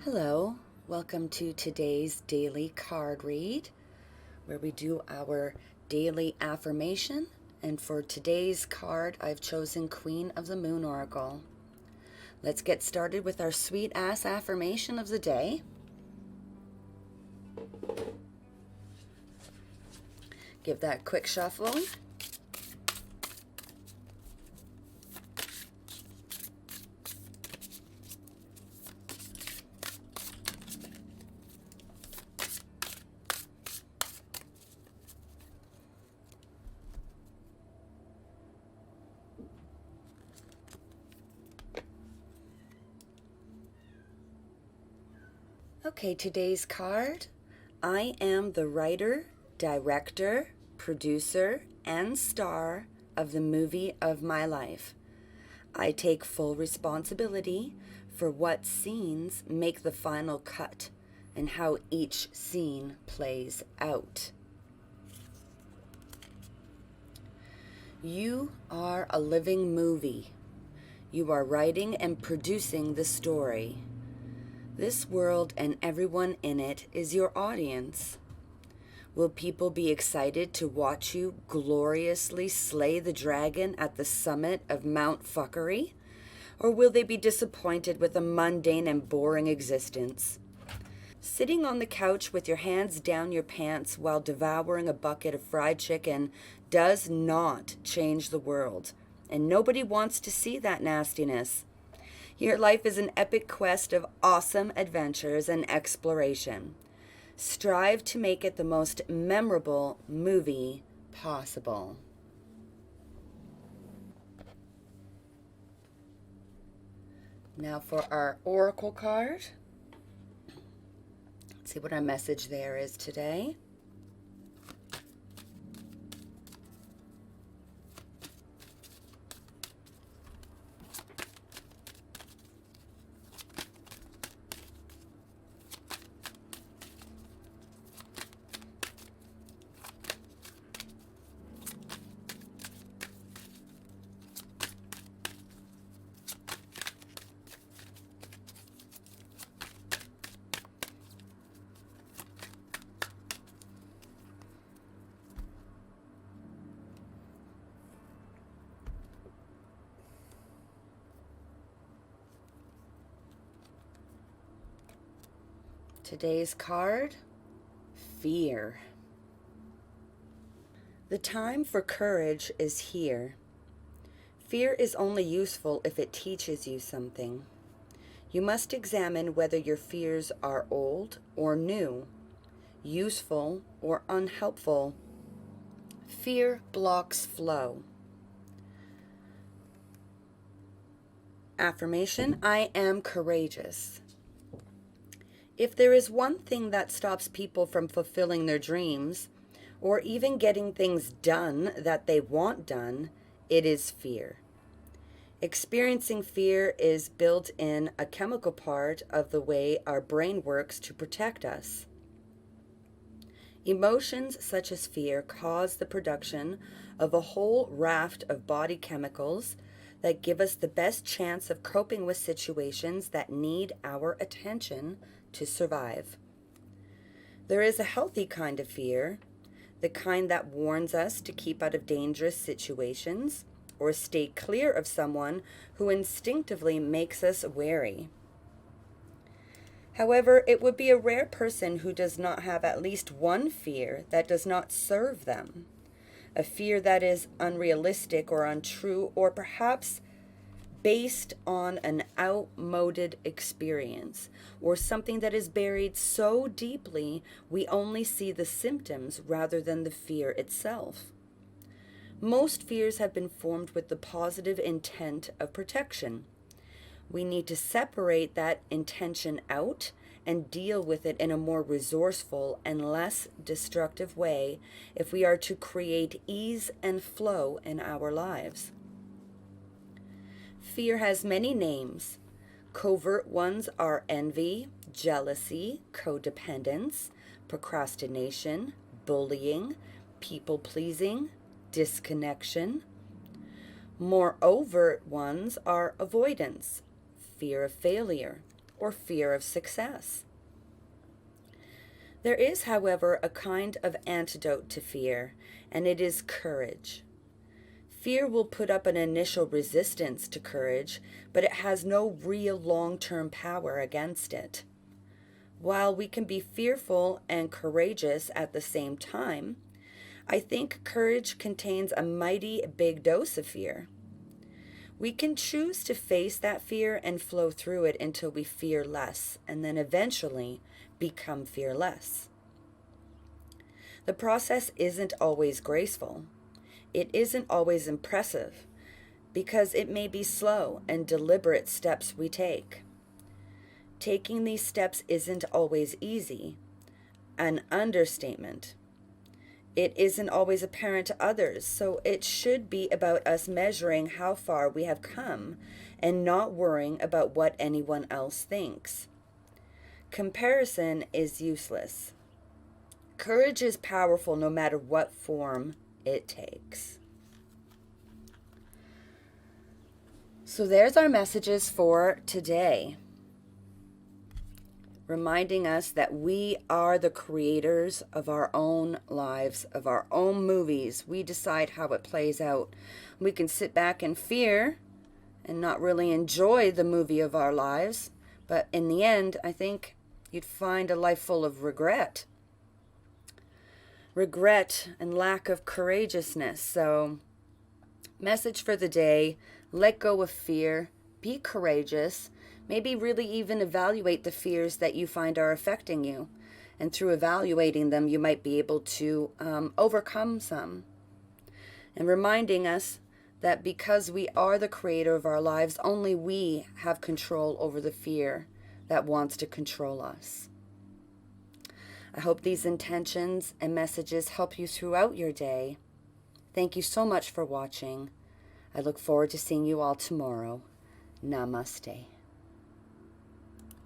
Hello, welcome to today's daily card read, where we do our daily affirmation. And for today's card, I've chosen Queen of the Moon Oracle. Let's get started with our sweet ass affirmation of the day. Give that a quick shuffle. Okay, today's card. I am the writer, director, producer, and star of the movie of my life. I take full responsibility for what scenes make the final cut and how each scene plays out. You are a living movie. You are writing and producing the story. This world and everyone in it is your audience. Will people be excited to watch you gloriously slay the dragon at the summit of Mount Fuckery? Or will they be disappointed with a mundane and boring existence? Sitting on the couch with your hands down your pants while devouring a bucket of fried chicken does not change the world, and nobody wants to see that nastiness. Your life is an epic quest of awesome adventures and exploration. Strive to make it the most memorable movie possible. Now for our oracle card. Let's see what our message there is today. Today's card, fear. The time for courage is here. Fear is only useful if it teaches you something. You must examine whether your fears are old or new, useful or unhelpful. Fear blocks flow. Affirmation, I am courageous. If there is one thing that stops people from fulfilling their dreams, or even getting things done that they want done, it is fear. Experiencing fear is built in a chemical part of the way our brain works to protect us. Emotions such as fear cause the production of a whole raft of body chemicals that give us the best chance of coping with situations that need our attention to survive. There is a healthy kind of fear, the kind that warns us to keep out of dangerous situations or stay clear of someone who instinctively makes us wary. However, it would be a rare person who does not have at least one fear that does not serve them, a fear that is unrealistic or untrue, or perhaps based on an outmoded experience, or something that is buried so deeply we only see the symptoms rather than the fear itself. Most fears have been formed with the positive intent of protection. We need to separate that intention out and deal with it in a more resourceful and less destructive way if we are to create ease and flow in our lives. Fear has many names. Covert ones are envy, jealousy, codependence, procrastination, bullying, people-pleasing, disconnection. More overt ones are avoidance, fear of failure, or fear of success. There is, however, a kind of antidote to fear, and it is courage. Fear will put up an initial resistance to courage, but it has no real long-term power against it. While we can be fearful and courageous at the same time, I think courage contains a mighty big dose of fear. We can choose to face that fear and flow through it until we fear less, and then eventually become fearless. The process isn't always graceful. It isn't always impressive, because it may be slow and deliberate steps we take. Taking these steps isn't always easy, an understatement. It isn't always apparent to others, so it should be about us measuring how far we have come and not worrying about what anyone else thinks. Comparison is useless. Courage is powerful no matter what form it takes. So there's our messages for today, reminding us that we are the creators of our own lives, of our own movies. We decide how it plays out. We can sit back in fear and not really enjoy the movie of our lives, but in the end, I think you'd find a life full of regret. Regret and lack of courageousness. So, message for the day: let go of fear, be courageous, maybe really even evaluate the fears that you find are affecting you. And through evaluating them, you might be able to overcome some. And reminding us that because we are the creator of our lives, only we have control over the fear that wants to control us. I hope these intentions and messages help you throughout your day. Thank you so much for watching. I look forward to seeing you all tomorrow. Namaste.